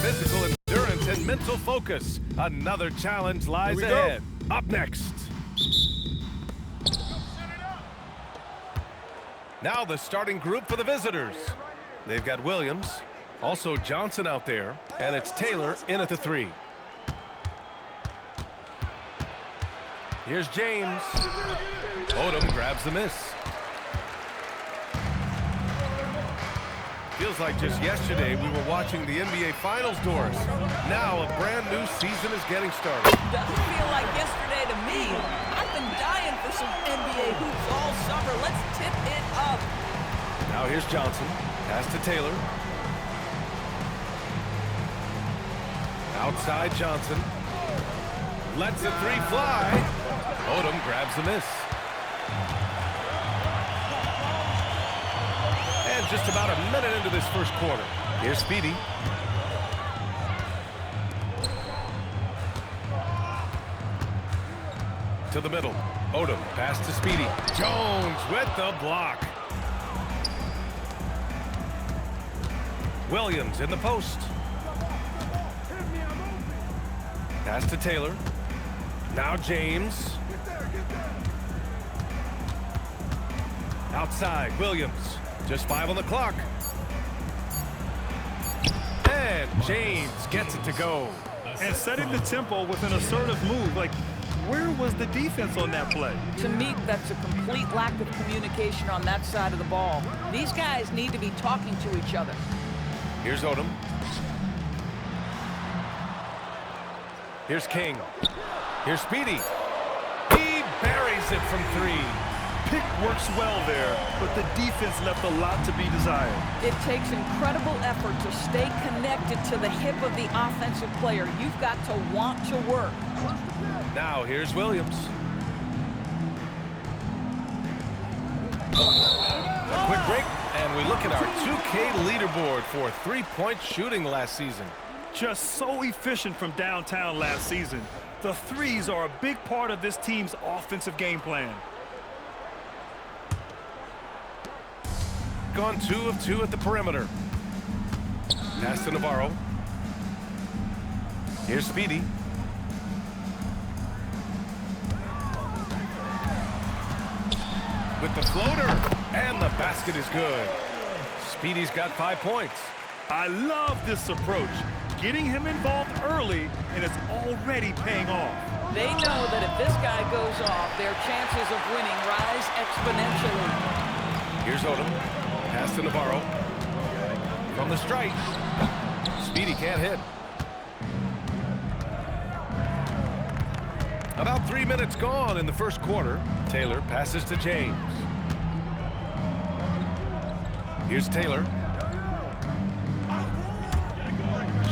physical endurance and mental focus. Another challenge lies ahead. Up next. Now the starting group for the visitors. They've got Williams, also Johnson out there, and it's Taylor in at the 3. Here's James. Odom grabs the miss. Feels like just yesterday we were watching the NBA Finals, Doris. Now a brand new season is getting started. Doesn't feel like yesterday to me. I've been dying for some NBA hoops all summer. Let's tip it up. Now here's Johnson. Pass to Taylor. Outside Johnson. Lets the 3 fly. Odom grabs the miss. And just about a minute into this first quarter. Here's Speedy. To the middle. Odom, pass to Speedy. Jones with the block. Williams in the post. Pass to Taylor. Now James. Outside, Williams. Just 5 on the clock. And James gets it to go. And setting the tempo with an assertive move. Like, where was the defense on that play? To me, that's a complete lack of communication on that side of the ball. These guys need to be talking to each other. Here's Odom. Here's King. Here's Speedy. He buries it from 3. Pick works well there, but the defense left a lot to be desired. It takes incredible effort to stay connected to the hip of the offensive player. You've got to want to work. Now here's Williams. A quick break, and we look at our 2K leaderboard for three-point shooting last season. Just so efficient from downtown last season. The threes are a big part of this team's offensive game plan. Gone 2 of 2 at the perimeter. Pass to Navarro. Here's Speedy. With the floater, and the basket is good. Speedy's got 5 points. I love this approach. Getting him involved early, and it's already paying off. They know that if this guy goes off, their chances of winning rise exponentially. Here's Odom. Pass to Navarro. From the strike. Speedy can't hit. About 3 minutes gone in the first quarter. Taylor passes to James. Here's Taylor.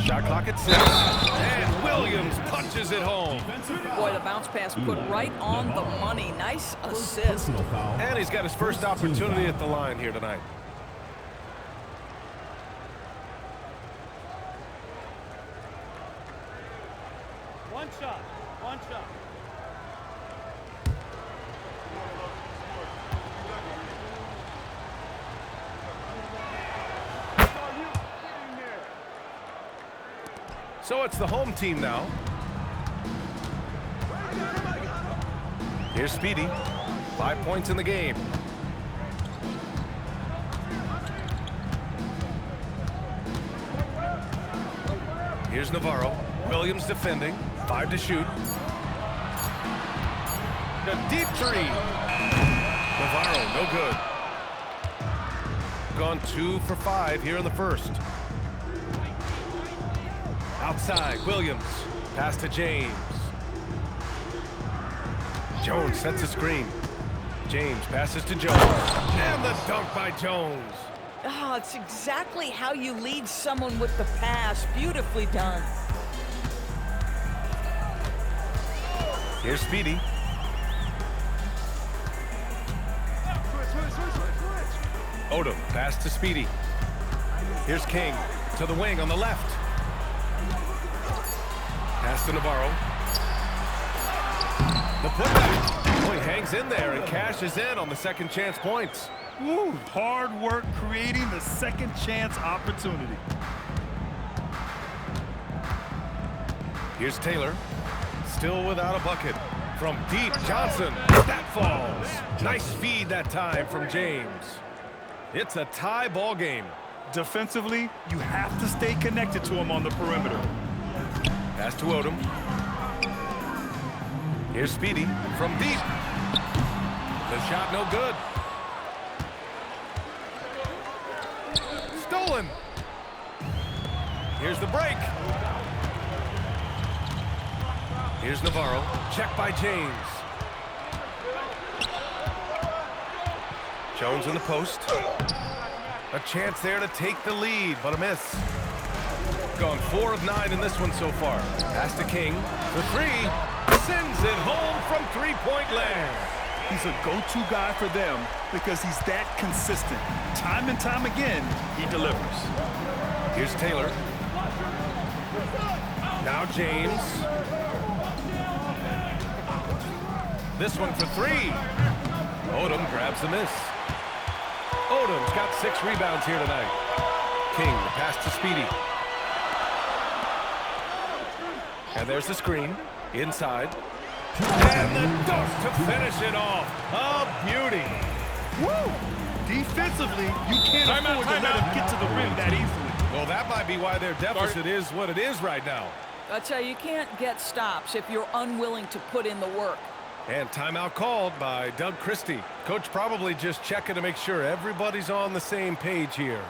Shot clock at 6. And Williams punches it home. Boy, the bounce pass put right on the money. Nice assist. And he's got his first opportunity at the line here tonight. One shot. So it's the home team now. Here's Speedy. 5 points in the game. Here's Navarro. Williams defending. 5 to shoot. A deep 3. Navarro, no good. Gone 2 for 5 here in the first. Outside, Williams. Pass to James. Jones sets a screen. James passes to Jones. And the dunk by Jones. Oh, it's exactly how you lead someone with the pass. Beautifully done. Here's Speedy. Odom, pass to Speedy. Here's King to the wing on the left. Pass to Navarro. The putback. Boy, hangs in there and cashes in on the second chance points. Woo, hard work creating the second chance opportunity. Here's Taylor. Still without a bucket. From deep, Johnson. That falls. Nice feed that time from James. It's a tie ball game. Defensively, you have to stay connected to him on the perimeter. Pass to Odom. Here's Speedy from deep. The shot no good. Stolen. Here's the break. Here's Navarro. Check by James. Jones in the post. A chance there to take the lead, but a miss. Gone 4 of 9 in this one so far. Pass to King. The three. Sends it home from three-point land. He's a go-to guy for them because he's that consistent. Time and time again, he delivers. Here's Taylor. Now James. This one for 3. Odom grabs the miss. Odom's got 6 rebounds here tonight. King, the pass to Speedy. And there's the screen. Inside. And the dunk to finish it off. A beauty. Woo! Defensively, you can't afford to let him get to the rim that easily. Well, that might be why their deficit is what it is right now. I tell you, you can't get stops if you're unwilling to put in the work. And timeout called by Doug Christie. Coach probably just checking to make sure everybody's on the same page here.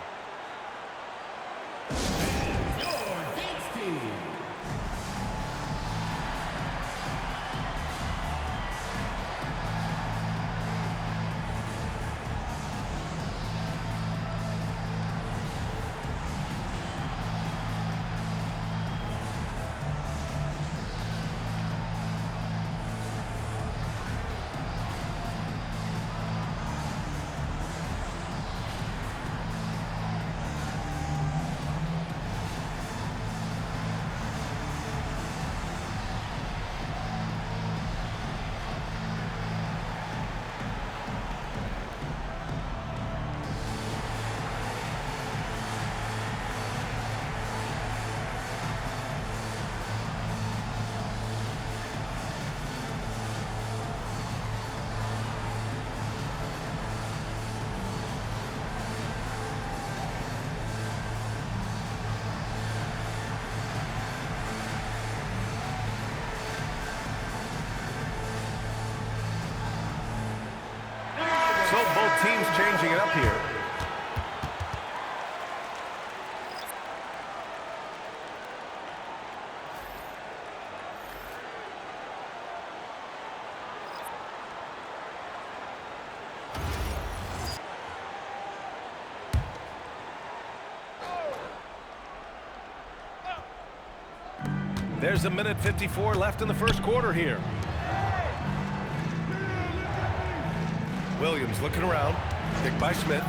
So both teams changing it up here. There's a minute 54 left in the first quarter here. Williams looking around. Picked by Smith.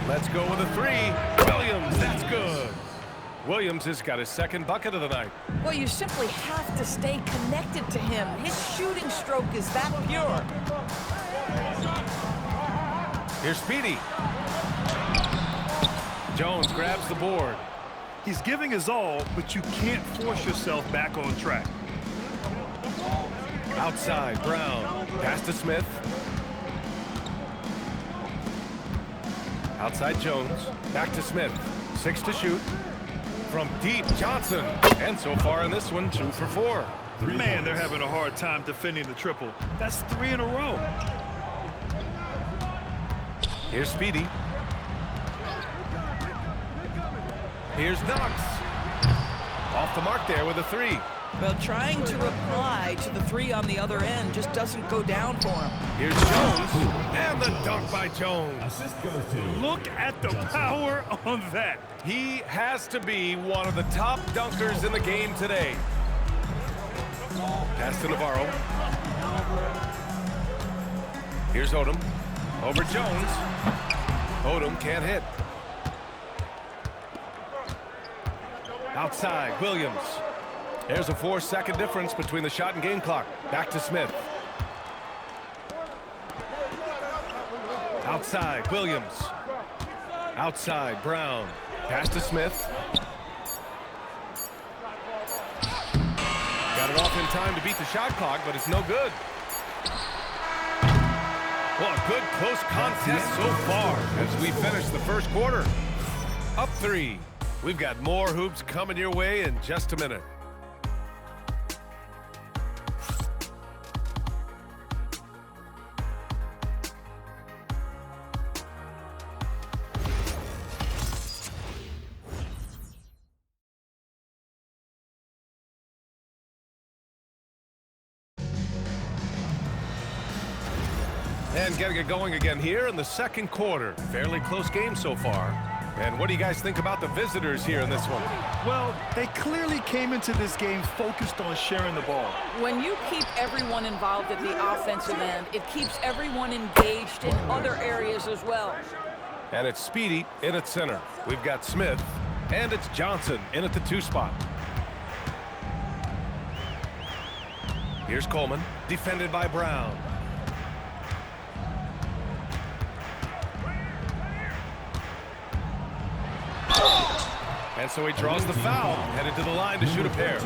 Let's go with a 3. Williams, that's good. Williams has got his second bucket of the night. Well, you simply have to stay connected to him. His shooting stroke is that pure. Here's Speedy. Jones grabs the board. He's giving his all, but you can't force yourself back on track. Outside, Brown. Pass to Smith. Outside Jones. Back to Smith. 6 to shoot. From deep, Johnson. And so far in this one, 2 for 4. Man, they're having a hard time defending the triple. That's 3 in a row. Here's Speedy. Here's Knox. Off the mark there with a 3. Well, trying to reply to the 3 on the other end just doesn't go down for him. Here's Jones. And the dunk by Jones. Look at the power on that. He has to be one of the top dunkers in the game today. Pass to Navarro. Here's Odom. Over Jones. Odom can't hit. Outside, Williams. There's a 4-second difference between the shot and game clock. Back to Smith. Outside, Williams. Outside, Brown. Pass to Smith. it off in time to beat the shot clock, but it's no good. Well, a good close contest so far as we finish the first quarter. Up 3. We've got more hoops coming your way in just a minute. And getting it going again here in the second quarter. Fairly close game so far. And what do you guys think about the visitors here in this one? Well, they clearly came into this game focused on sharing the ball. When you keep everyone involved at the offensive end, it keeps everyone engaged in other areas as well. And it's Speedy in at center. We've got Smith, and it's Johnson in at the 2 spot. Here's Coleman, defended by Brown. And so he draws the foul, headed to the line to shoot a pair.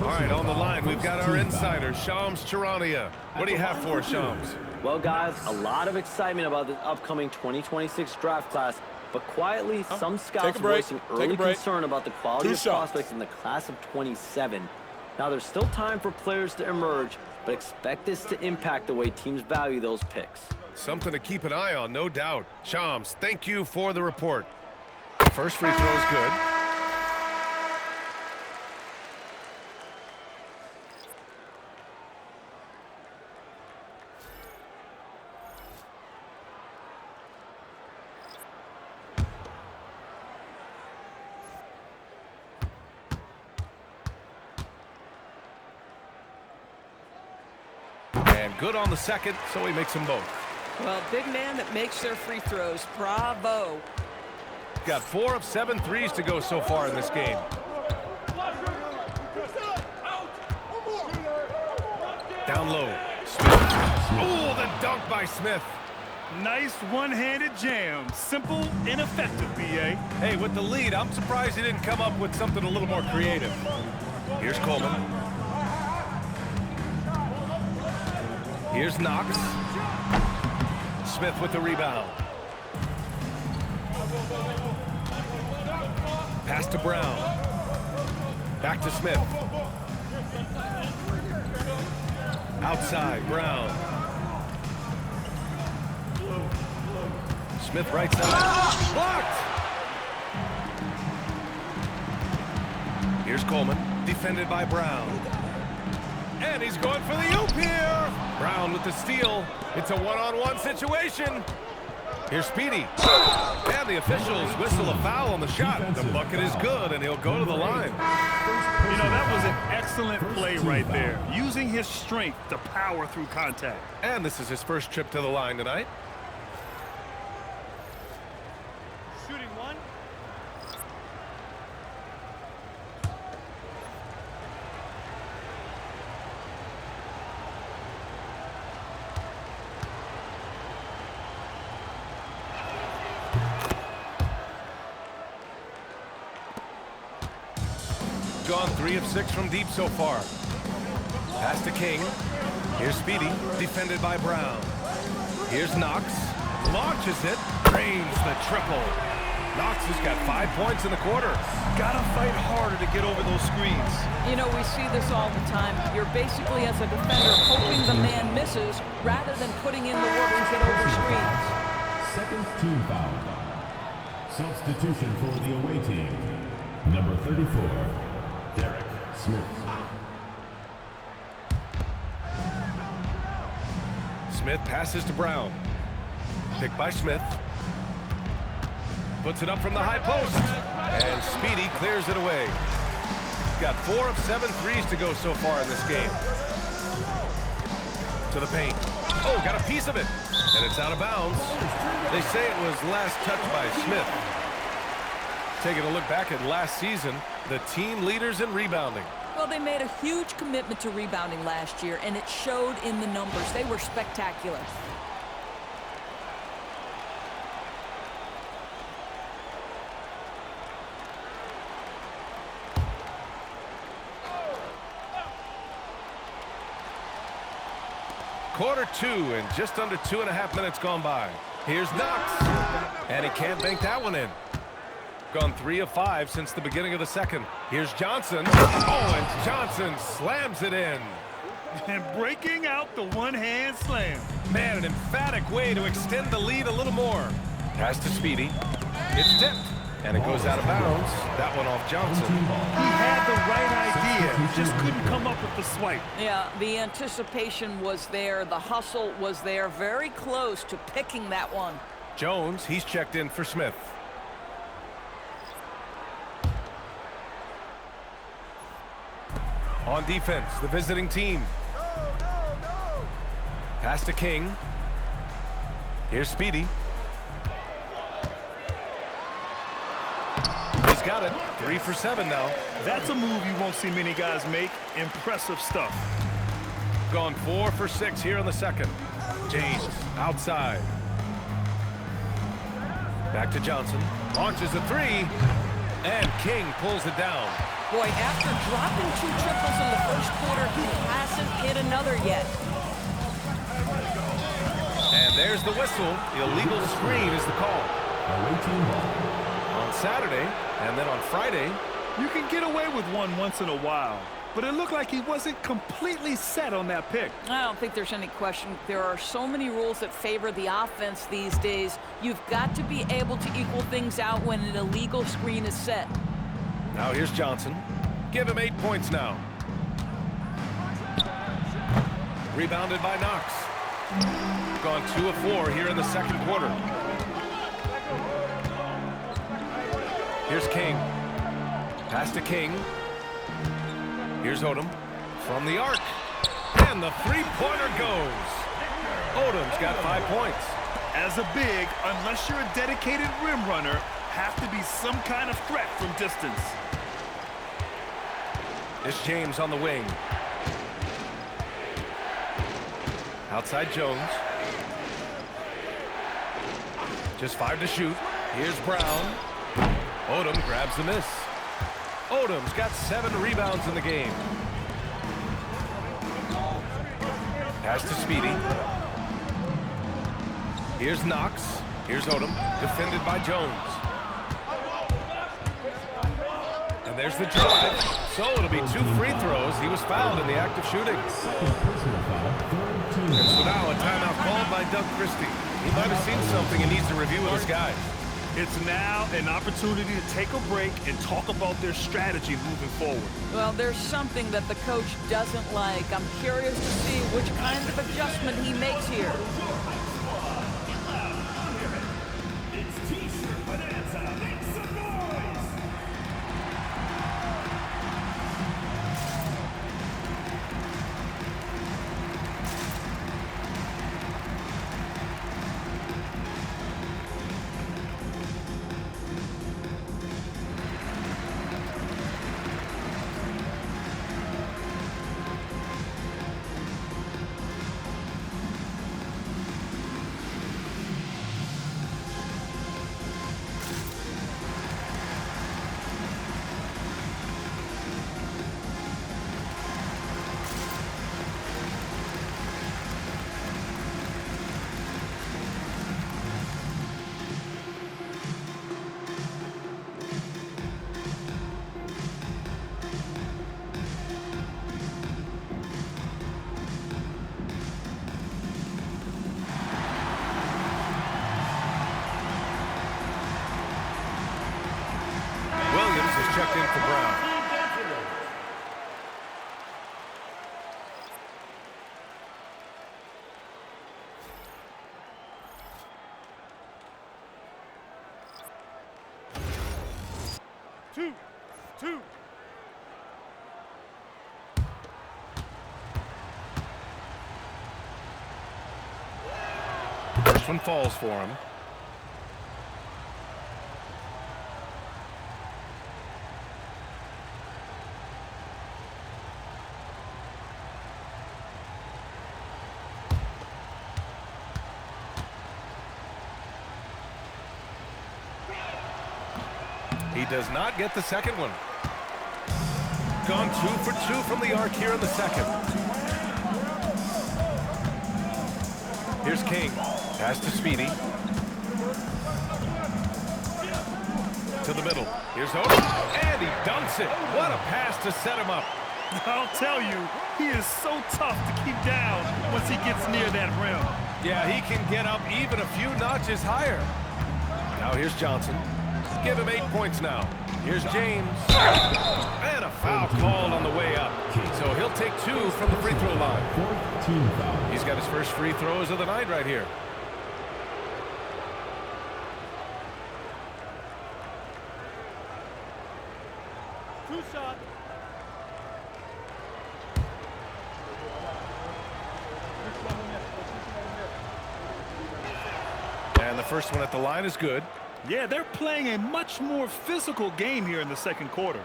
All right, on the line, we've got our insider, Shams Charania. What do you have for us, Shams? Well, guys, a lot of excitement about this upcoming 2026 draft class, but quietly, some scouts voicing early concern about the quality of prospects in the class of 27. Now, there's still time for players to emerge, but expect this to impact the way teams value those picks. Something to keep an eye on, no doubt. Shams, thank you for the report. First free throw is good. And good on the second, so he makes them both. Well, big man that makes their free throws. Bravo. Got 4 of 7 threes to go so far in this game. Down low. Smith. Oh, the dunk by Smith. Nice one-handed jam. Simple and effective, B.A. Hey, with the lead, I'm surprised he didn't come up with something a little more creative. Here's Coleman. Here's Knox. Smith with the rebound. Pass to Brown. Back to Smith. Outside, Brown. Smith right side. Blocked! Here's Coleman, defended by Brown. And he's going for the oop here. Brown with the steal. It's a one-on-one situation. Here's Speedy. And the officials whistle a foul on the shot. The bucket is good, and he'll go to the line. You know, that was an excellent play right there, using his strength to power through contact. And this is his first trip to the line tonight. Shooting one. Gone 3 of 6 from deep so far. Pass to King. Here's Speedy, defended by Brown. Here's Knox. Launches it. Drains the triple. Knox has got 5 points in the quarter. Gotta fight harder to get over those screens. You know, we see this all the time. You're basically, as a defender, hoping the man misses rather than putting in the work to get over screens. Second team foul. Substitution for the away team. Number 34. Derek Smith. Smith passes to Brown. Picked by Smith. Puts it up from the high post. And Speedy clears it away. Got 4 of 7 threes to go so far in this game. To the paint. Oh, got a piece of it. And it's out of bounds. They say it was last touched by Smith. Taking a look back at last season, the team leaders in rebounding. Well, they made a huge commitment to rebounding last year, and it showed in the numbers. They were spectacular. Quarter 2 and just under 2.5 minutes gone by. Here's Knox. And he can't bank that one in. Gone 3 of 5 since the beginning of the second. Here's Johnson. Oh, and Johnson slams it in. And breaking out the one-hand slam. Man, an emphatic way to extend the lead a little more. Pass to Speedy. It's tipped. And it goes out of bounds. That one off Johnson. He had the right idea. He just couldn't come up with the swipe. Yeah, the anticipation was there. The hustle was there. Very close to picking that one. Jones, he's checked in for Smith. On defense, the visiting team. Pass to King. Here's Speedy. He's got it. 3 for 7 now. That's a move you won't see many guys make. Impressive stuff. Gone 4 for 6 here in the second. James outside. Back to Johnson. Launches a 3. And King pulls it down. Boy, after dropping 2 triples in the first quarter, he hasn't hit another yet. And there's the whistle. Illegal screen is the call. On Saturday, and then on Friday. You can get away with one once in a while, but it looked like he wasn't completely set on that pick. I don't think there's any question. There are so many rules that favor the offense these days. You've got to be able to equal things out when an illegal screen is set. Now here's Johnson. Give him 8 points now. Rebounded by Knox. Gone 2 of 4 here in the second quarter. Here's King. Pass to King. Here's Odom. From the arc. And the three-pointer goes. Odom's got 5 points. As a big, unless you're a dedicated rim runner, have to be some kind of threat from distance. It's James on the wing. Outside Jones. Just 5 to shoot. Here's Brown. Odom grabs the miss. Odom's got 7 rebounds in the game. Pass to Speedy. Here's Knox. Here's Odom, defended by Jones. And there's the drive. So it'll be 2 free throws. He was fouled in the act of shooting. And so now a timeout called by Doug Christie. He might have seen something and needs to review with his guys. It's now an opportunity to take a break and talk about their strategy moving forward. Well, there's something that the coach doesn't like. I'm curious to see which kind of adjustment he makes here. Checked in for Brown. Two. This one falls for him. He does not get the second one. Gone 2 for 2 from the arc here in the second. Here's King. Pass to Speedy. To the middle. Here's Odom. And he dunks it. What a pass to set him up. I'll tell you, he is so tough to keep down once he gets near that rim. Yeah, he can get up even a few notches higher. Now here's Johnson. Give him 8 points now. Here's James. And a foul called on the way up. So he'll take 2 from the free throw line. He's got his first free throws of the night right here. Two shot. And the first one at the line is good. Yeah, they're playing a much more physical game here in the second quarter.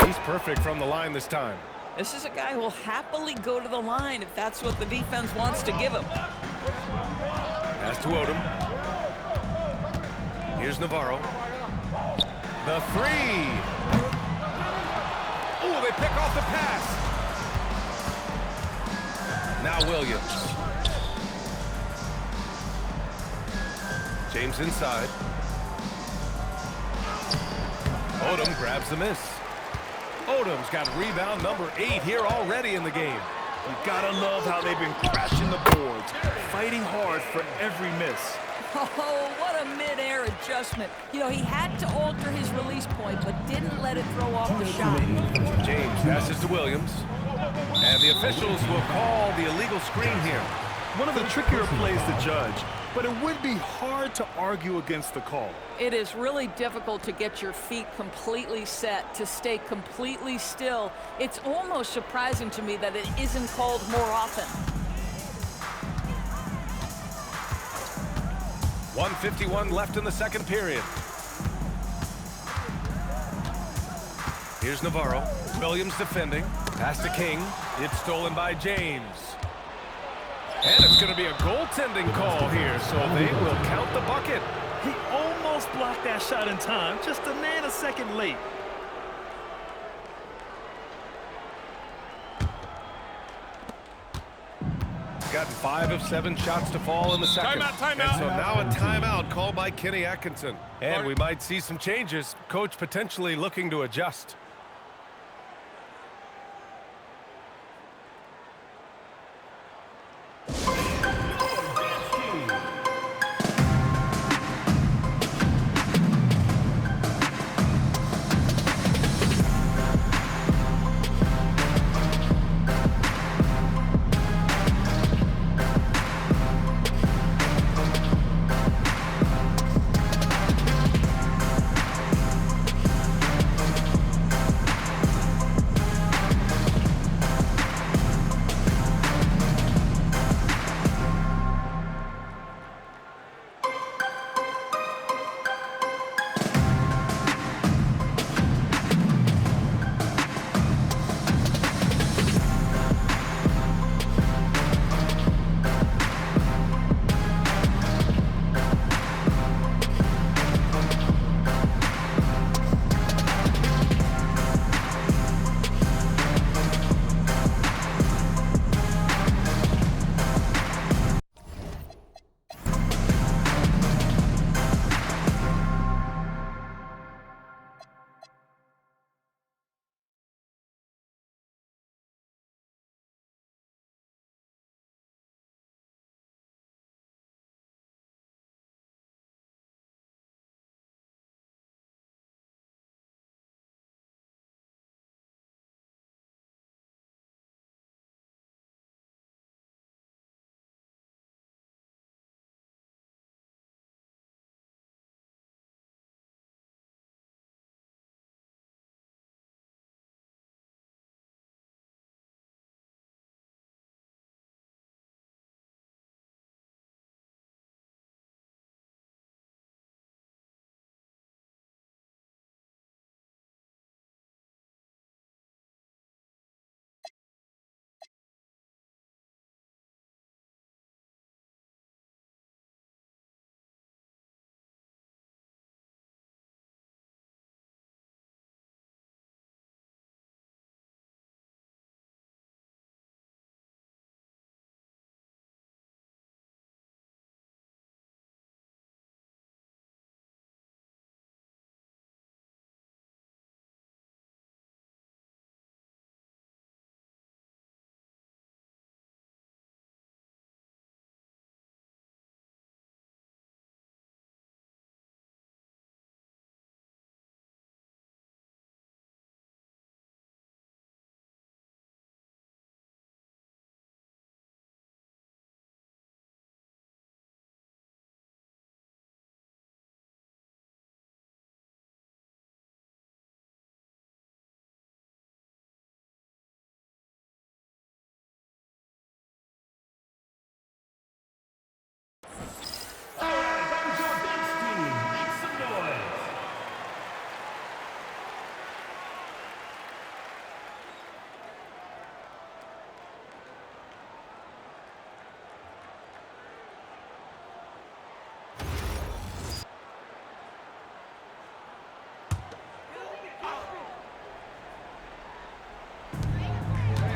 He's perfect from the line this time. This is a guy who will happily go to the line if that's what the defense wants to give him. Pass to Odom. Here's Navarro. The three. Oh, they pick off the pass. Now Williams. James inside. Odom grabs the miss. Odom's got rebound number 8 here already in the game. You gotta love how they've been crashing the boards, fighting hard for every miss. Oh, what a mid-air adjustment. You know, he had to alter his release point, but didn't let it throw off the shot. James passes to Williams. And the officials will call the illegal screen here. One of the trickier plays to judge, but it would be hard to argue against the call. It is really difficult to get your feet completely set, to stay completely still. It's almost surprising to me that it isn't called more often. 1:51 left in the second period. Here's Navarro. Williams defending. Pass to King. It's stolen by James. And it's going to be a goaltending call here, so they will count the bucket. He almost blocked that shot in time, just a nanosecond late. Gotten 5 of 7 shots to fall in the second. Timeout. And so now a timeout called by Kenny Atkinson. And we might see some changes. Coach potentially looking to adjust.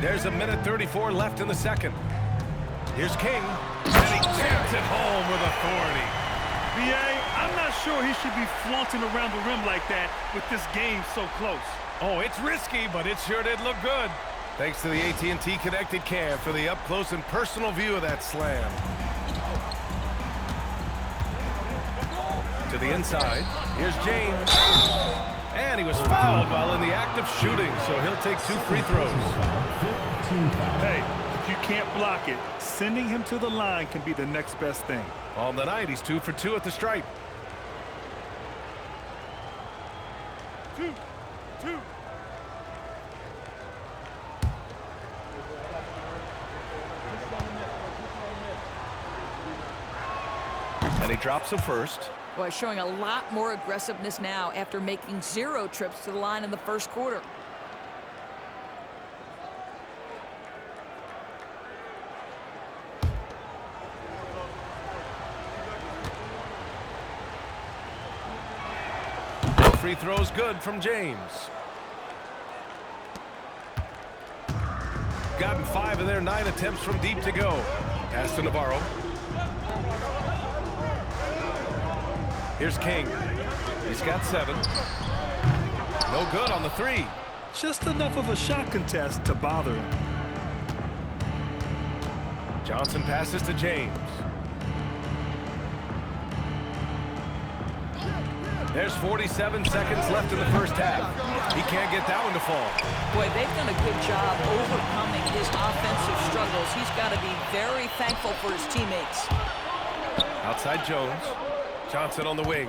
There's a minute 34 left in the second. Here's King, and he jams it home with authority. B.A., I'm not sure he should be flaunting around the rim like that with this game so close. Oh, it's risky, but it sure did look good. Thanks to the AT&T Connected Cam for the up-close and personal view of that slam. To the inside, here's James. And he was fouled while in the act of shooting, so he'll take 2 free throws. Hey, if you can't block it, sending him to the line can be the next best thing. On the night, he's 2 for 2 at the stripe. 2. And he drops the first. Boy, showing a lot more aggressiveness now after making 0 trips to the line in the first quarter. Free throws good from James. Gotten 5 of their 9 attempts from deep to go. Pass to Navarro. Here's King. He's got 7. No good on the 3. Just enough of a shot contest to bother him. Johnson passes to James. There's 47 seconds left in the first half. He can't get that one to fall. Boy, they've done a good job overcoming his offensive struggles. He's got to be very thankful for his teammates. Outside Jones. Johnson on the wing.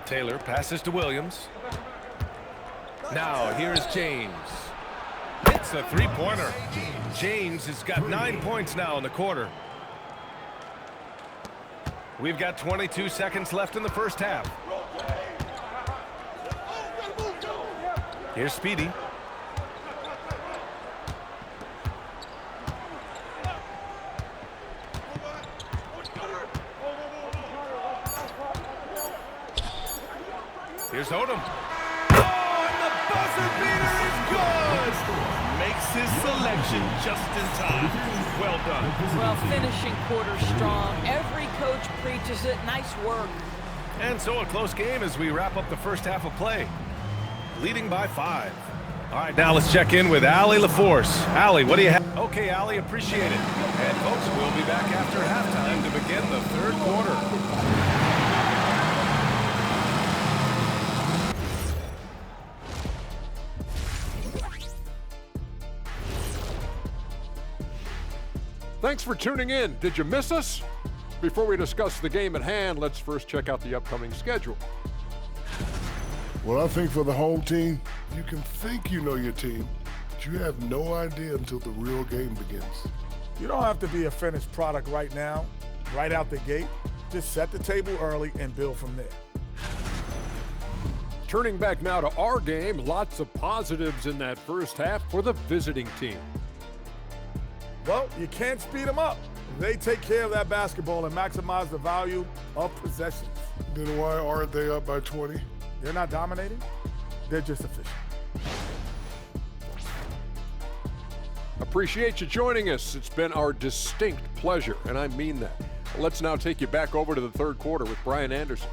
Taylor passes to Williams. Now here's James. It's a 3-pointer. James has got 9 points now in the quarter. We've got 22 seconds left in the first half. Here's Speedy. Here's Odom. Oh, and the buzzer beater is good! Makes his selection just in time. Well done. Well, finishing quarter strong. Every coach preaches it. Nice work. And so a close game as we wrap up the first half of play. Leading by 5. All right, now let's check in with Allie LaForce. Allie, what do you have? Okay, Allie, appreciate it. And folks, we'll be back after halftime to begin the third quarter. Thanks for tuning in. Did you miss us? Before we discuss the game at hand, let's first check out the upcoming schedule. Well, I think for the home team, you can think you know your team, but you have no idea until the real game begins. You don't have to be a finished product right now, right out the gate. Just set the table early and build from there. Turning back now to our game, lots of positives in that first half for the visiting team. Well, you can't speed them up. They take care of that basketball and maximize the value of possessions. Then why aren't they up by 20? They're not dominating. They're just efficient. Appreciate you joining us. It's been our distinct pleasure, and I mean that. Let's now take you back over to the third quarter with Brian Anderson.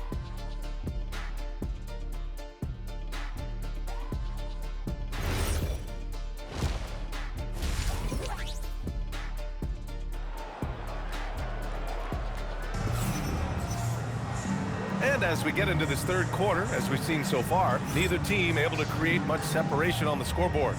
And as we get into this third quarter, as we've seen so far, neither team able to create much separation on the scoreboard.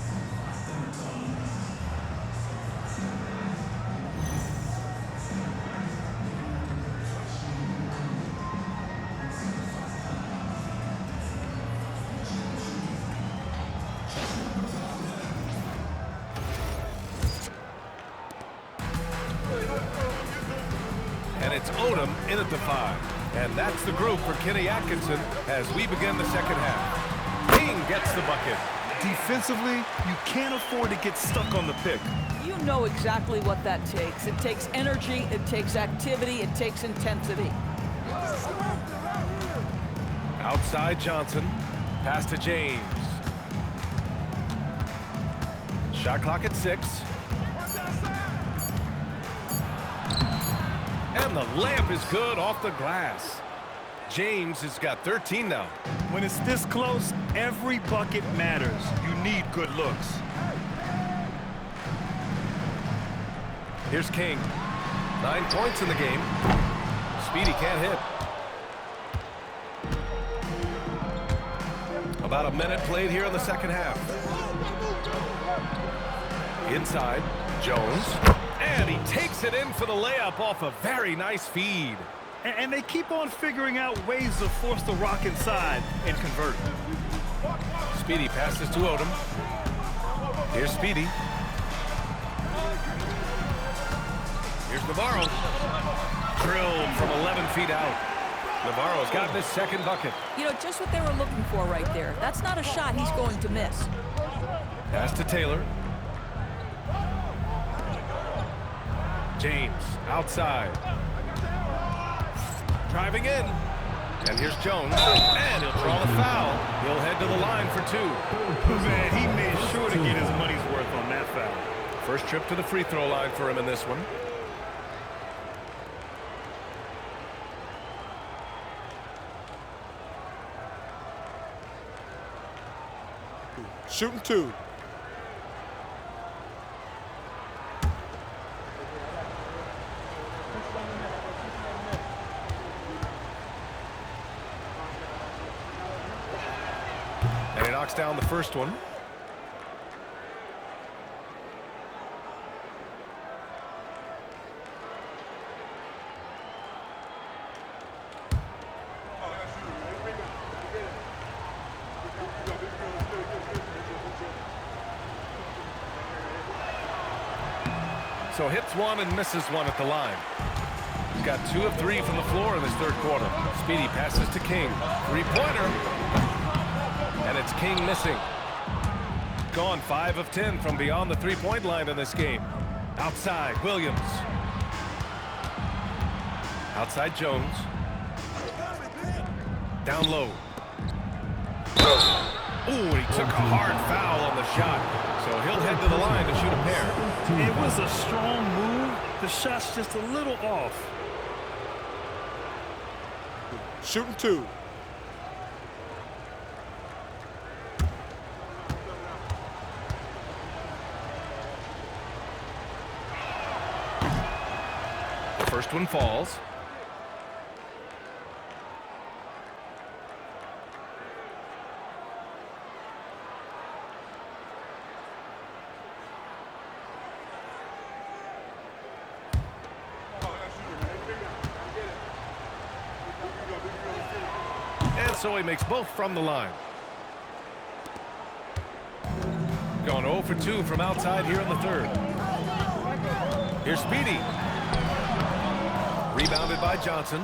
And it's Odom in at the 5. And that's the group for Kenny Atkinson as we begin the second half. King gets the bucket. Defensively, you can't afford to get stuck on the pick. You know exactly what that takes. It takes energy, it takes activity, it takes intensity. Outside Johnson. Pass to James. Shot clock at 6. And the layup is good off the glass. James has got 13 now. When it's this close, every bucket matters. You need good looks. Here's King. 9 points in the game. Speedy can't hit. About a minute played here in the second half. Inside, Jones. And he takes it in for the layup off a very nice feed. And they keep on figuring out ways to force the rock inside and convert. Speedy passes to Odom. Here's Speedy. Here's Navarro. Drilled from 11 feet out. Navarro's gotten his second bucket. You know, just what they were looking for right there. That's not a shot he's going to miss. Pass to Taylor. James outside. Driving in. And here's Jones. And he'll draw the foul. He'll head to the line for 2. Man, he made sure to get his money's worth on that foul. First trip to the free throw line for him in this one. Shooting 2. And he knocks down the first one. So hits 1 and misses 1 at the line. He's got 2 of 3 from the floor in this third quarter. Speedy passes to King. 3-pointer. And it's King missing. Gone 5 of 10 from beyond the 3-point line in this game. Outside, Williams. Outside, Jones. Down low. Ooh, he took a hard foul on the shot. So he'll head to the line to shoot a pair. It was a strong move. The shot's just a little off. Shooting 2. The first one falls. So he makes both from the line. Going 0 for 2 from outside here in the third. Here's Speedy. Rebounded by Johnson.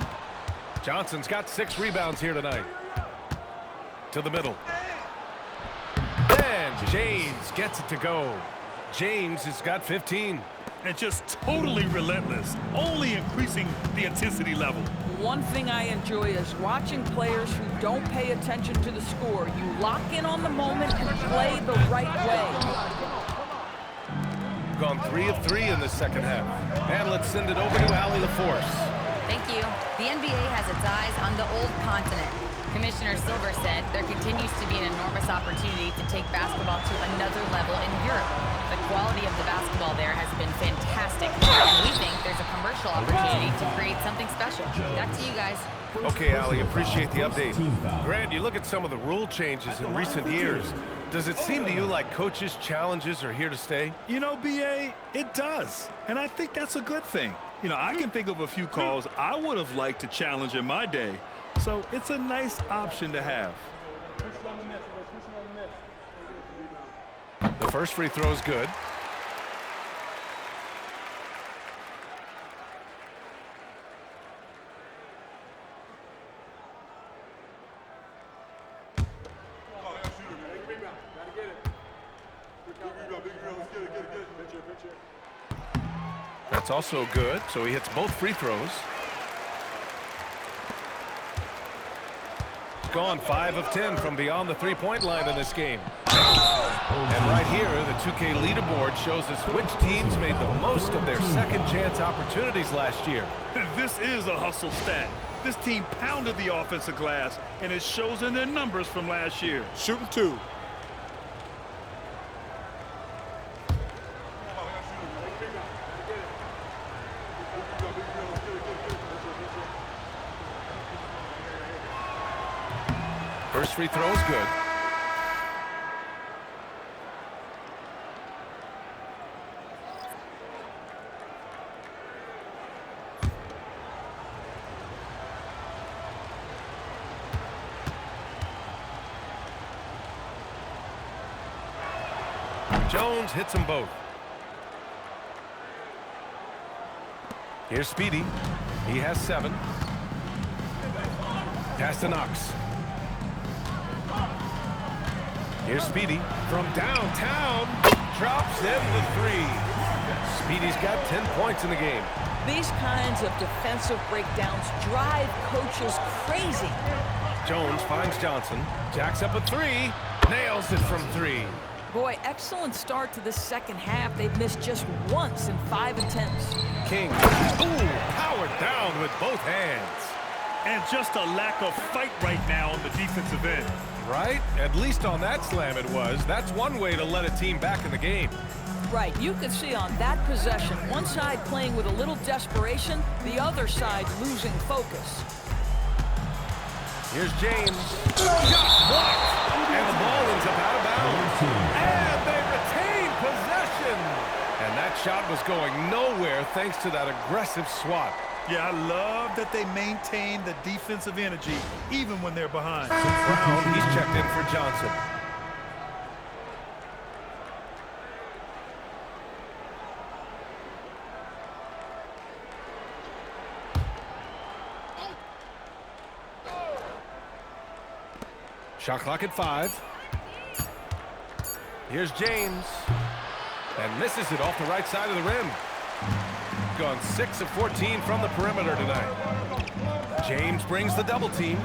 Johnson's got 6 rebounds here tonight. To the middle. And James gets it to go. James has got 15. And just totally relentless, only increasing the intensity level. One thing I enjoy is watching players who don't pay attention to the score. You lock in on the moment and play the right way. Gone 3 of 3 in the second half. And let's send it over to Allie LaForce. Thank you. The NBA has its eyes on the old continent. Commissioner Silver said there continues to be an enormous opportunity to take basketball to another level in Europe. The quality of the basketball there has been fantastic, and we think there's a commercial opportunity to create something special. Back to you guys. Okay, Allie, appreciate the update. Grant, you look at some of the rule changes in recent years. Does it seem to you like coaches' challenges are here to stay? You know, B.A., it does. And I think that's a good thing. You know, I can think of a few calls I would have liked to challenge in my day. So it's a nice option to have. The first free throw is good. That's also good, so he hits both free throws. Gone 5 of 10 from beyond the 3-point line in this game. And right here, the 2K leaderboard shows us which teams made the most of their second chance opportunities last year. This is a hustle stat. This team pounded the offensive glass, and it shows in their numbers from last year. Shooting 2. First free throw is good. Jones hits them both. Here's Speedy. He has 7. Pass to Knox. Here's Speedy from downtown. Drops in the 3. Speedy's got 10 points in the game. These kinds of defensive breakdowns drive coaches crazy. Jones finds Johnson. Jacks up a 3. Nails it from 3. Boy, excellent start to the second half. They've missed just once in 5 attempts. King, ooh, powered down with both hands. And just a lack of fight right now on the defensive end. Right? At least on that slam it was. That's one way to let a team back in the game. Right, you could see on that possession, one side playing with a little desperation, the other side losing focus. Here's James. Shot blocked. And the ball ends up out of bounds. And they retain possession. And that shot was going nowhere thanks to that aggressive swat. Yeah, I love that they maintain the defensive energy even when they're behind. Brown, he's checked in for Johnson. Shot clock at 5. Here's James. And misses it off the right side of the rim. Gone 6 of 14 from the perimeter tonight. James brings the double team.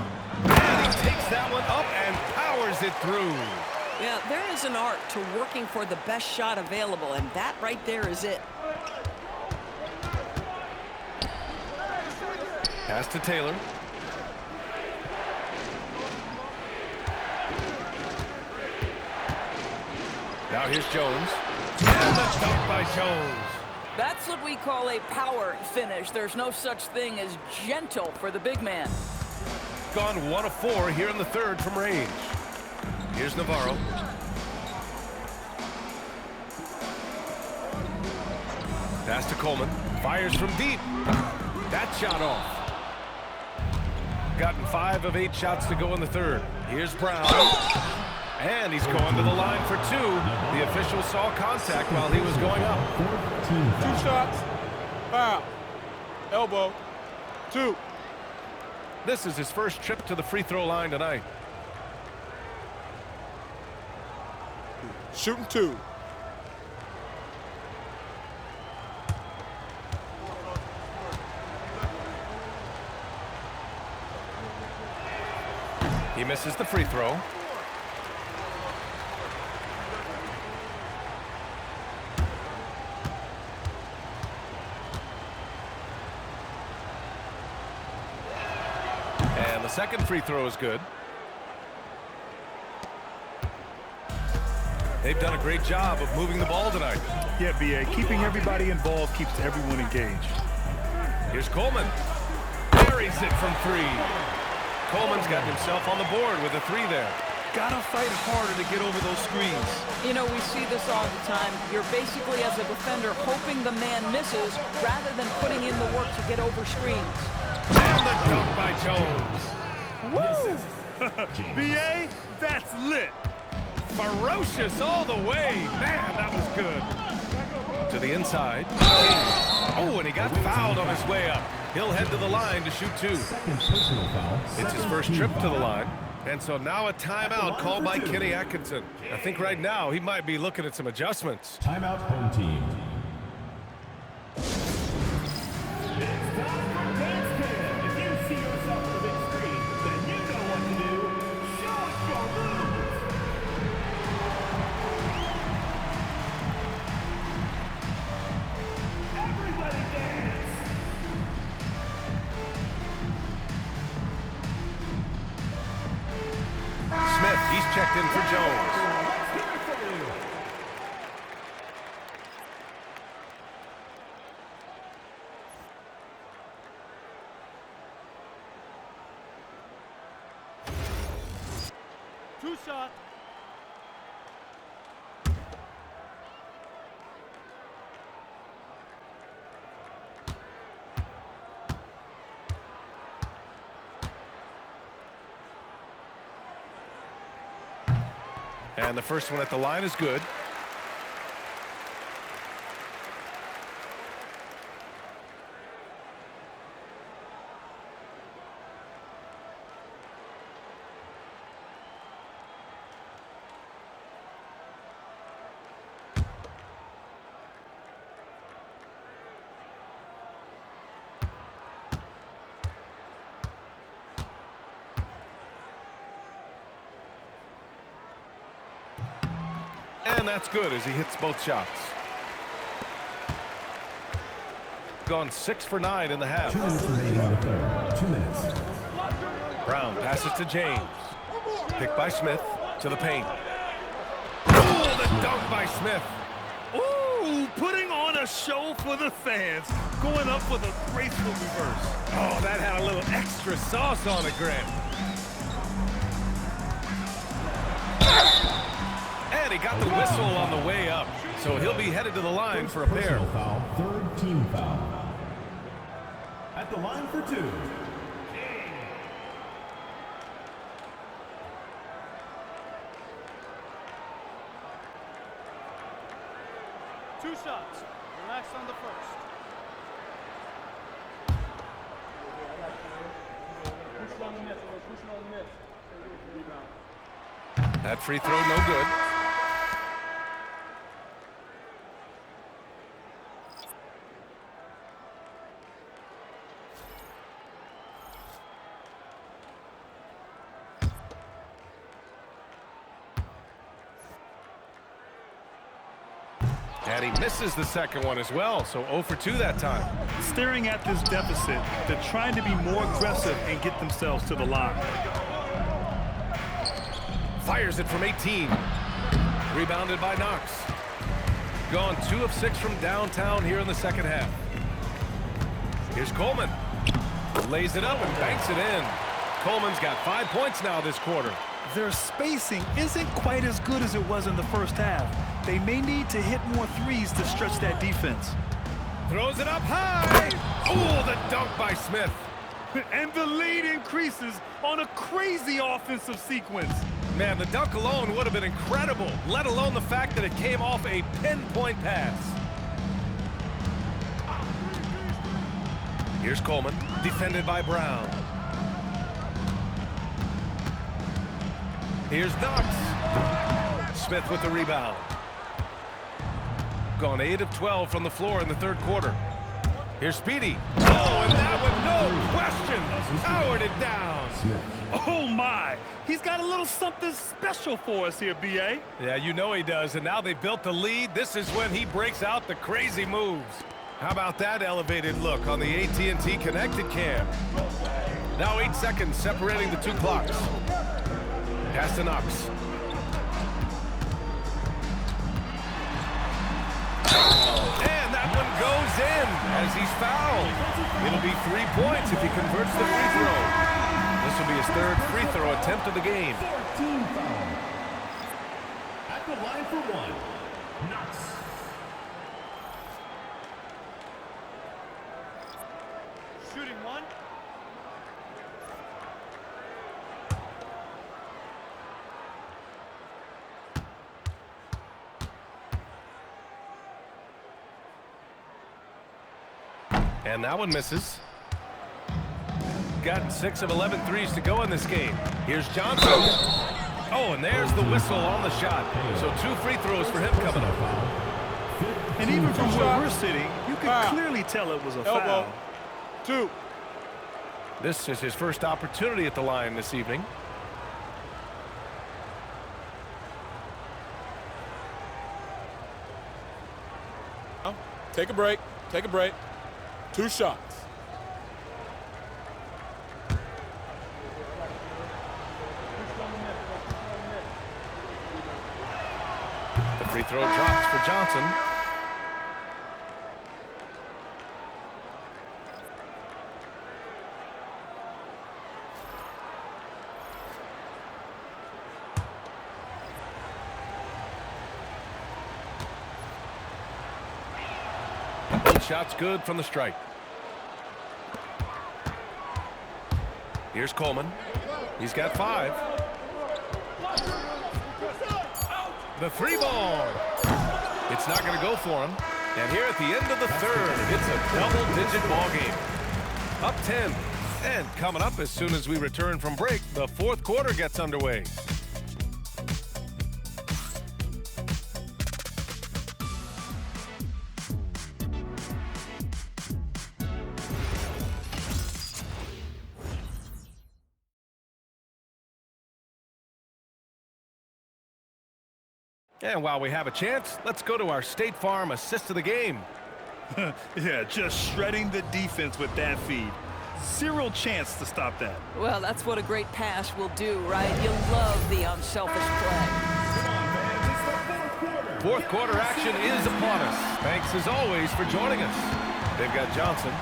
And he takes that one up and powers it through. Yeah, there is an art to working for the best shot available, and that right there is it. Pass to Taylor. Now here's Jones. And the dunk by Jones. That's what we call a power finish. There's no such thing as gentle for the big man. Gone 1 of 4 here in the third from range. Here's Navarro. Pass to Coleman. Fires from deep. That shot off. Gotten 5 of 8 shots to go in the third. Here's Brown. And he's going to the line for 2. The official saw contact while he was going up. 2 shots. Foul. Elbow. 2. This is his first trip to the free throw line tonight. Shooting 2. He misses the free throw. And the second free throw is good. They've done a great job of moving the ball tonight. Yeah, B.A. Keeping everybody involved keeps everyone engaged. Here's Coleman. Buries it from 3. Coleman's got himself on the board with a 3 there. Gotta fight harder to get over those screens. You know, we see this all the time. You're basically, as a defender, hoping the man misses rather than putting in the work to get over screens. And the dunk by Jones. Woo! B.A., that's lit. Ferocious all the way. Man, that was good. To the inside. Oh, and he got fouled on his way up. He'll head to the line to shoot 2. It's his first trip to the line. And so now a timeout called by Kenny Atkinson. I think right now he might be looking at some adjustments. Timeout, home team. Two shot. And the first one at the line is good. And that's good as he hits both shots. Gone 6 for 9 in the half. 2 minutes remaining in the third. 2 minutes. Brown passes to James. Picked by Smith to the paint. Oh, the dunk by Smith. Ooh, putting on a show for the fans. Going up for the graceful reverse. Oh, that had a little extra sauce on it, Grant. And he got the whistle on the way up, so he'll be headed to the line for a pair. Personal foul, third team foul. At the line for 2. Two shots. Relax on the first. That free throw no good. And he misses the second one as well, so 0 for 2 that time. Staring at this deficit, they're trying to be more aggressive and get themselves to the line. Fires it from 18. Rebounded by Knox. Gone 2 of 6 from downtown here in the second half. Here's Coleman. Lays it up and banks it in. Coleman's got 5 points now this quarter. Their spacing isn't quite as good as it was in the first half. They may need to hit more threes to stretch that defense. Throws it up high. Oh, the dunk by Smith. And the lead increases on a crazy offensive sequence. Man, the dunk alone would have been incredible, let alone the fact that it came off a pinpoint pass. Here's Coleman, defended by Brown. Here's Knox. Smith with the rebound. Gone 8 of 12 from the floor in the third quarter. Here's Speedy. Oh, and that one, no question, powered it down. Oh, my. He's got a little something special for us here, B.A. Yeah, you know he does, and now they built the lead. This is when he breaks out the crazy moves. How about that elevated look on the AT&T Connected Cam? Now 8 seconds separating the 2 clocks. Pass to Knox. And that one goes in as he's fouled. It'll be 3 points if he converts the free throw. This will be his third free throw attempt of the game. 14 foul. At the line for 1. Knox. Shooting 1. And that one misses. Gotten 6 of 11 threes to go in this game. Here's Johnson. Oh, and there's the whistle on the shot. So 2 free throws for him coming up. And even from where we're sitting, you can clearly tell it was a foul. 2. This is his first opportunity at the line this evening. Take a break. Take a break. 2 shots. The free throw drops for Johnson. shot's good from the stripe. Here's Coleman. He's got 5. The 3 ball. It's not going to go for him. And here at the end of the third, it's a double-digit ball game. Up 10. And coming up as soon as we return from break, the 4th quarter gets underway. And while we have a chance, let's go to our State Farm assist of the game. Yeah, just shredding the defense with that feed. 0 chance to stop that. Well, that's what a great pass will do, right? You love the unselfish play. 4th quarter action is upon us. Thanks as always for joining us. They've got Johnson.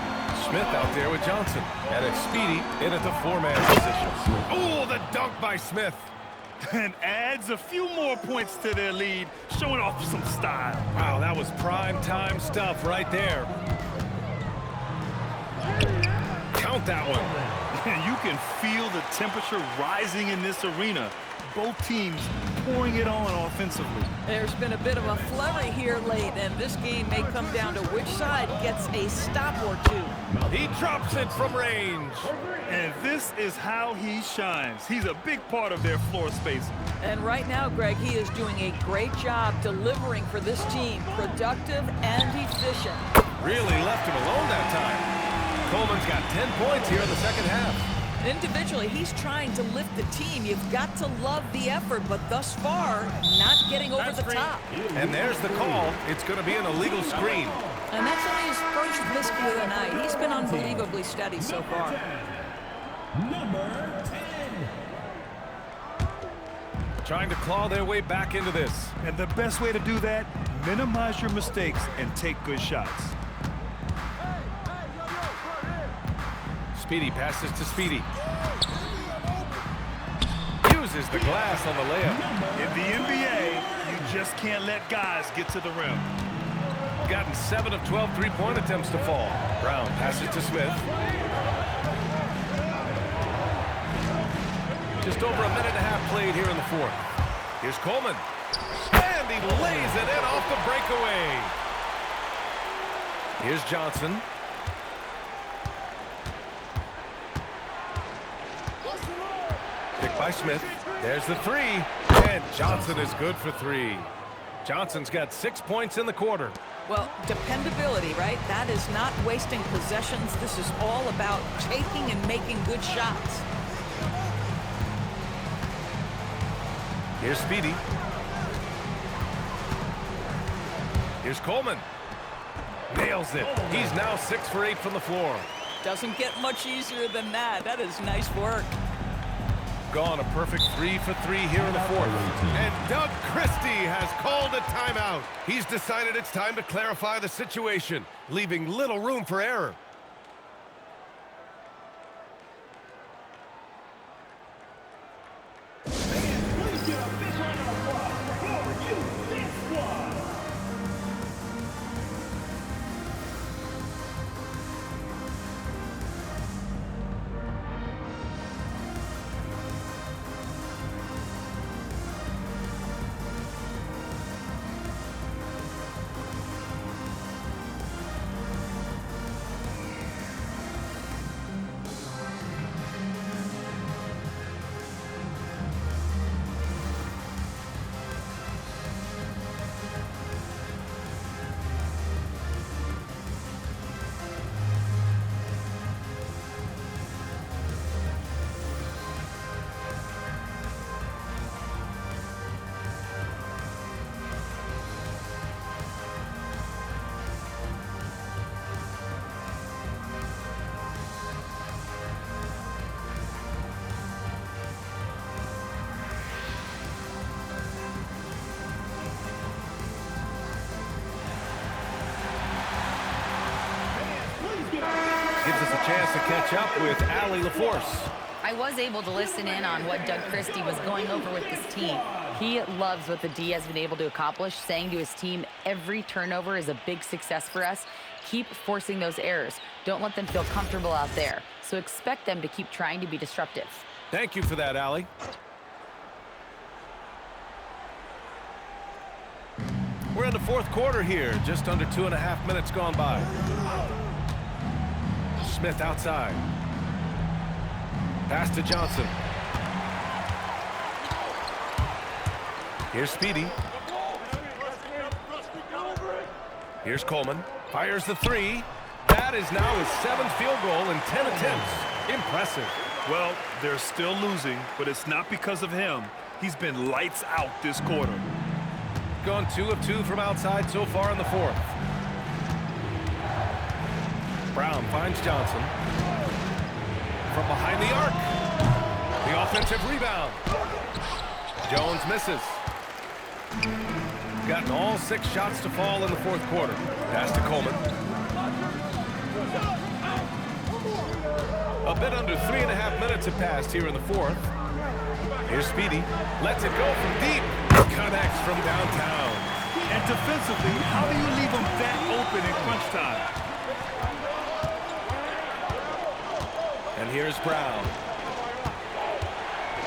Smith out there with Johnson. And it's Speedy in at the 4-man position. Oh, the dunk by Smith. And adds a few more points to their lead, showing off some style. Wow, that was prime time stuff right there. Count that one. You can feel the temperature rising in this arena. Both teams pouring it on offensively. There's been a bit of a flurry here late, and this game may come down to which side gets a stop or 2. He drops it from range. And this is how he shines. He's a big part of their floor space. And right now, Greg, he is doing a great job delivering for this team. Productive and efficient. Really left him alone that time. Coleman's got 10 points here in the second half. Individually, he's trying to lift the team. You've got to love the effort, but thus far, not getting over the top. And there's the call. It's going to be an illegal screen. And that's only his first miscue of the night. He's been unbelievably steady so far. Number 10. Trying to claw their way back into this. And the best way to do that, minimize your mistakes and take good shots. Speedy passes to Speedy. Uses the glass on the layup. In the NBA, you just can't let guys get to the rim. Gotten 7 of 12 3-point attempts to fall. Brown passes to Smith. Just over a minute and a half played here in the 4th. Here's Coleman. And he lays it in off the breakaway. Here's Johnson. Picked by Smith. There's the 3. And Johnson is good for 3. Johnson's got 6 points in the quarter. Well, dependability, right? That is not wasting possessions. This is all about taking and making good shots. Here's Speedy. Here's Coleman. Nails it. He's now 6 for 8 from the floor. Doesn't get much easier than that. That is nice work. Gone a perfect 3 for 3 here in the 4th. And Doug Christie has called a timeout. He's decided it's time to clarify the situation, leaving little room for error. Gives us a chance to catch up with Allie LaForce. I was able to listen in on what Doug Christie was going over with this team. He loves what the D has been able to accomplish, saying to his team, every turnover is a big success for us. Keep forcing those errors. Don't let them feel comfortable out there. So expect them to keep trying to be disruptive. Thank you for that, Allie. We're in the fourth quarter here. Just under 2.5 minutes gone by. Smith outside. Pass to Johnson. Here's Speedy. Here's Coleman. Fires the three. That is now his 7th field goal in 10 attempts. Impressive. Well, they're still losing, but it's not because of him. He's been lights out this quarter. Gone 2 of 2 from outside so far in the fourth. Brown finds Johnson. From behind the arc. The offensive rebound. Jones misses. Gotten all 6 shots to fall in the fourth quarter. Pass to Coleman. A bit under 3.5 minutes have passed here in the fourth. Here's Speedy. Lets it go from deep. Connects from downtown. And defensively, how do you leave them that open in crunch time? And here's Brown.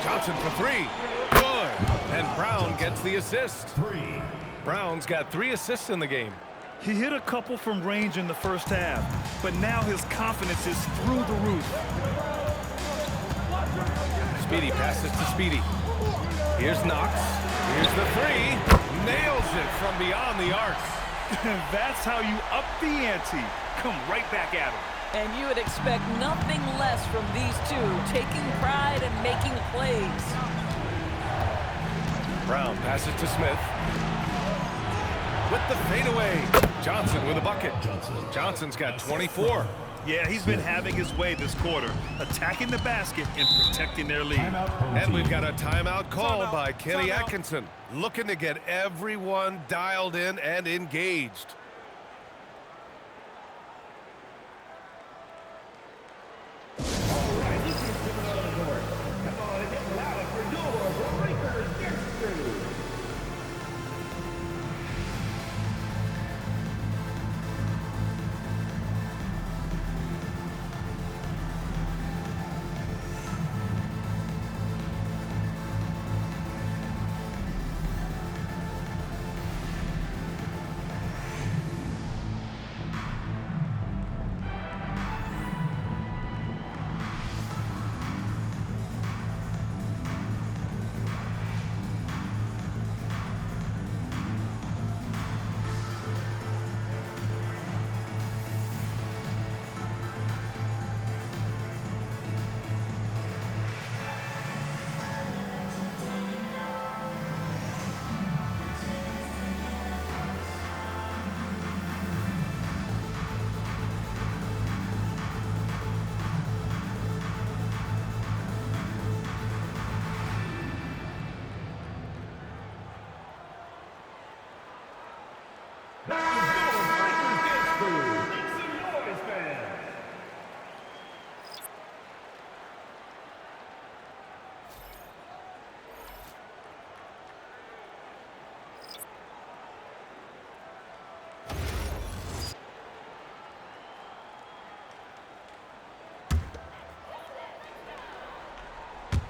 Johnson for 3. Good. And Brown gets the assist. 3. Brown's got 3 assists in the game. He hit a couple from range in the first half, but now his confidence is through the roof. Speedy passes to Speedy. Here's Knox. Here's the 3. Nails it from beyond the arc. That's how you up the ante. Come right back at him. And you would expect nothing less from these two, taking pride and making plays. Brown passes to Smith. With the fadeaway. Johnson with a bucket. Johnson's got 24. Yeah, he's been having his way this quarter, attacking the basket and protecting their lead. And we've got a timeout called by Kenny Atkinson, looking to get everyone dialed in and engaged.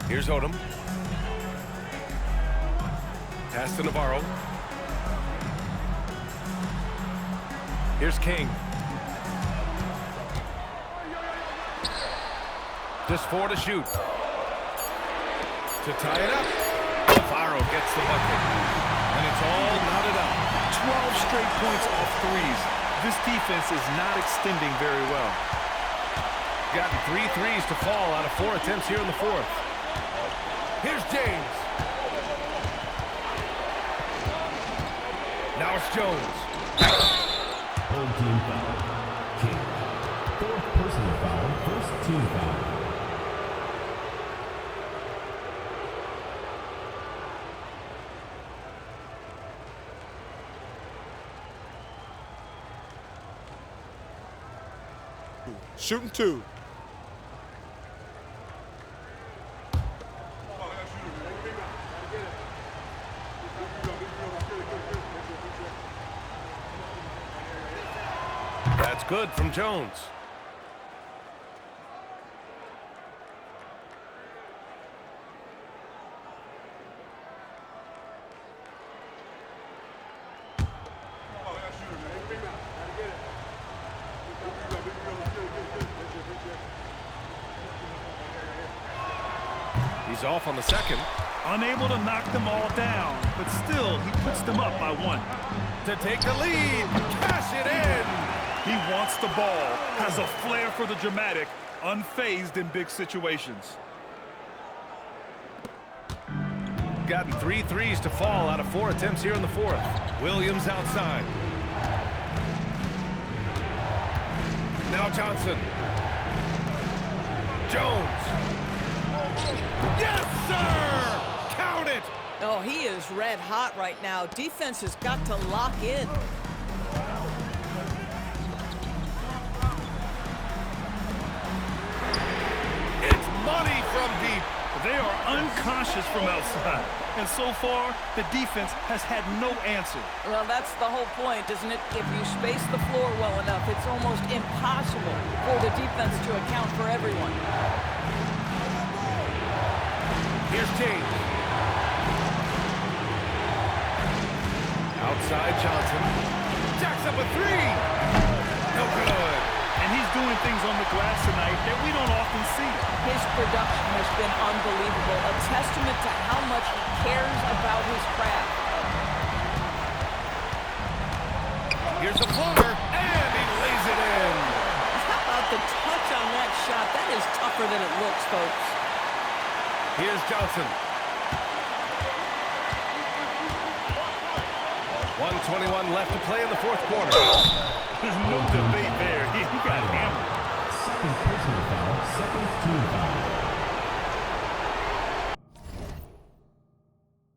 Here's Odom. Pass to Navarro. Here's King. Just 4 to shoot. To tie it up. Navarro gets the bucket. And it's all knotted up. 12 straight points off threes. This defense is not extending very well. Gotten 3 threes to fall out of 4 attempts here in the fourth. Here's James. Now it's Jones. Home team foul. King. 4th personal foul. 1st team foul. Shooting 2. That's good from Jones. He's off on the second. Unable to knock them all down, but still, he puts them up by 1. To take the lead, cash it in. He wants the ball, has a flair for the dramatic, unfazed in big situations. Gotten 3 threes to fall out of 4 attempts here in the fourth. Williams outside. Now Johnson. Jones. Yes, sir! Count it! Oh, he is red hot right now. Defense has got to lock in. It's money from deep. They are unconscious from outside. And so far, the defense has had no answer. Well, that's the whole point, isn't it? If you space the floor well enough, it's almost impossible for the defense to account for everyone. Here's James. Outside Johnson. Jacks up a 3. No good. And he's doing things on the glass tonight that we don't often see. His production has been unbelievable, a testament to how much he cares about his craft. Here's the floater, and he lays it in. How about the touch on that shot? That is tougher than it looks, folks. Here's Johnson. 1:21 left to play in the fourth quarter. There's no debate there. He got hammered. Second personal foul, second team foul.